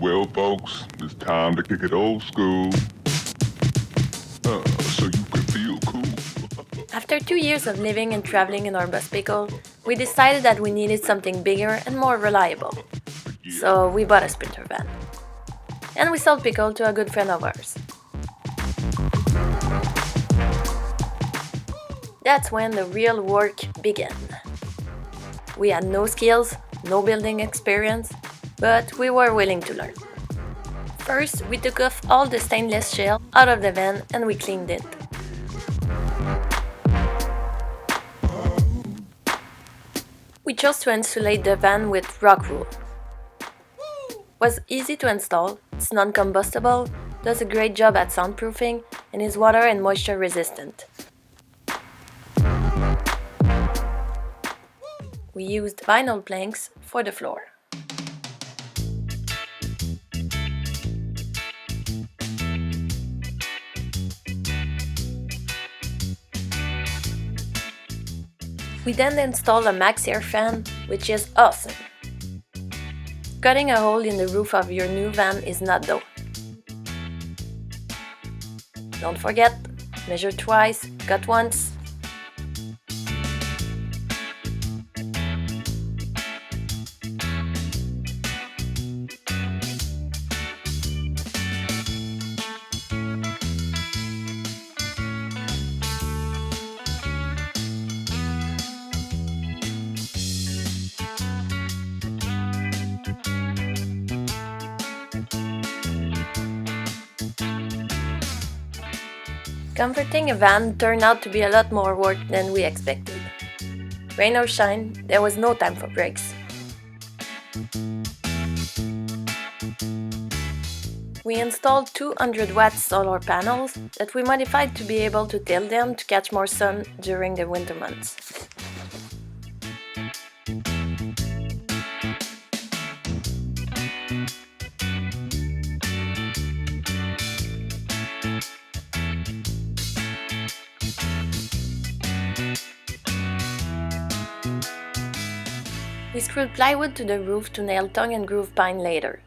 Well, folks, it's time to kick it old school. So you can feel cool. After 2 years of living and traveling in our bus pickle, we decided that we needed something bigger and more reliable. So we bought a Sprinter van. And we sold pickle to a good friend of ours. That's when the real work began. We had no skills, no building experience, but we were willing to learn. First, we took off all the stainless shell out of the van and we cleaned it. We chose to insulate the van with rock wool. Was easy to install, it's non-combustible, does a great job at soundproofing, and is water and moisture resistant. We used vinyl planks for the floor. We then installed a max air fan, which is awesome. Cutting a hole in the roof of your new van is not though. Don't forget, measure twice, cut once. Comforting a van turned out to be a lot more work than we expected. Rain or shine, there was no time for breaks. We installed 200-watt solar panels that we modified to be able to tilt them to catch more sun during the winter months. We screwed plywood to the roof to nail tongue and groove pine later.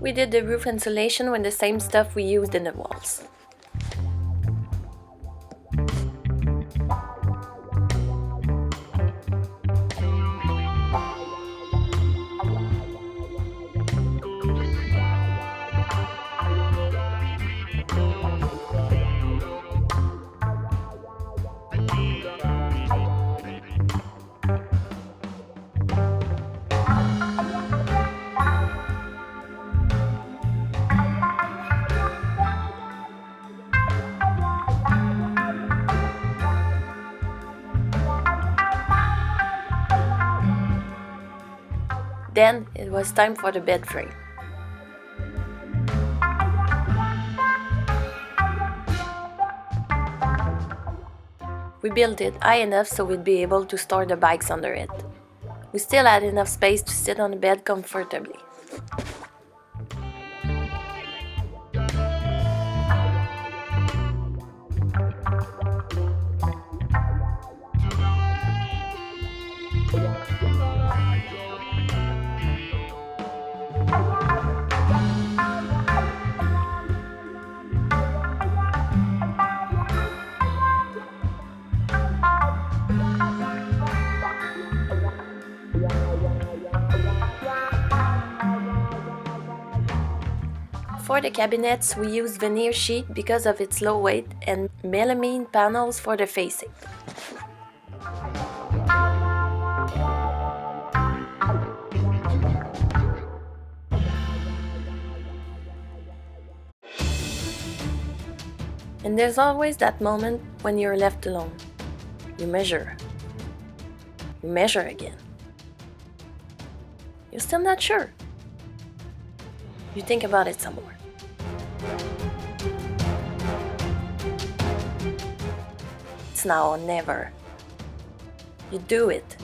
We did the roof insulation with the same stuff we used in the walls. Then it was time for the bed frame. We built it high enough so we'd be able to store the bikes under it. We still had enough space to sit on the bed comfortably. For the cabinets, we used veneer sheet because of its low weight and melamine panels for the facing. And there's always that moment when you're left alone. You measure. You measure again. You're still not sure. You think about it some more. It's now or never. You do it.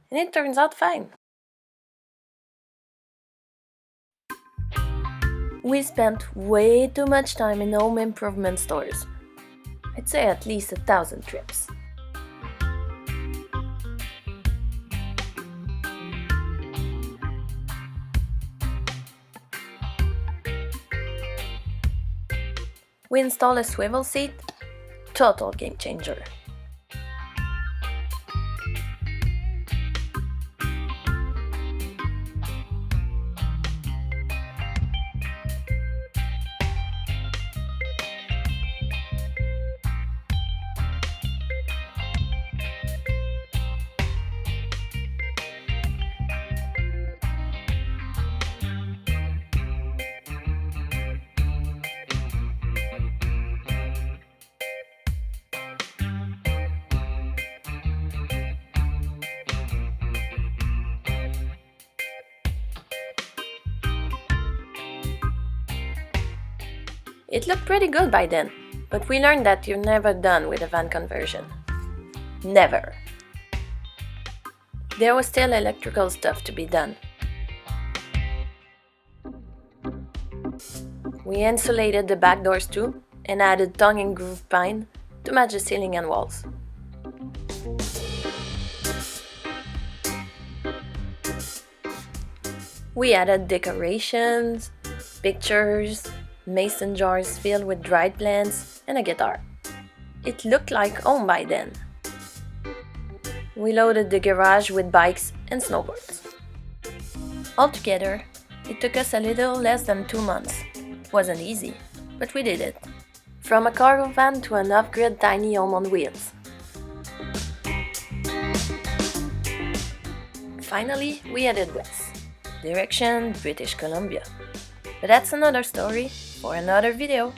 And it turns out fine. We spent way too much time in home improvement stores. I'd say at least 1,000 trips. We installed a swivel seat, total game changer. It looked pretty good by then, but we learned that you're never done with a van conversion. Never. There was still electrical stuff to be done. We insulated the back doors too and added tongue and groove pine to match the ceiling and walls. We added decorations, pictures, mason jars filled with dried plants, and a guitar. It looked like home by then. We loaded the garage with bikes and snowboards. Altogether, it took us a little less than 2 months. It wasn't easy, but we did it. From a cargo van to an off-grid tiny home on wheels. Finally, we headed west. Direction British Columbia. But that's another story for another video.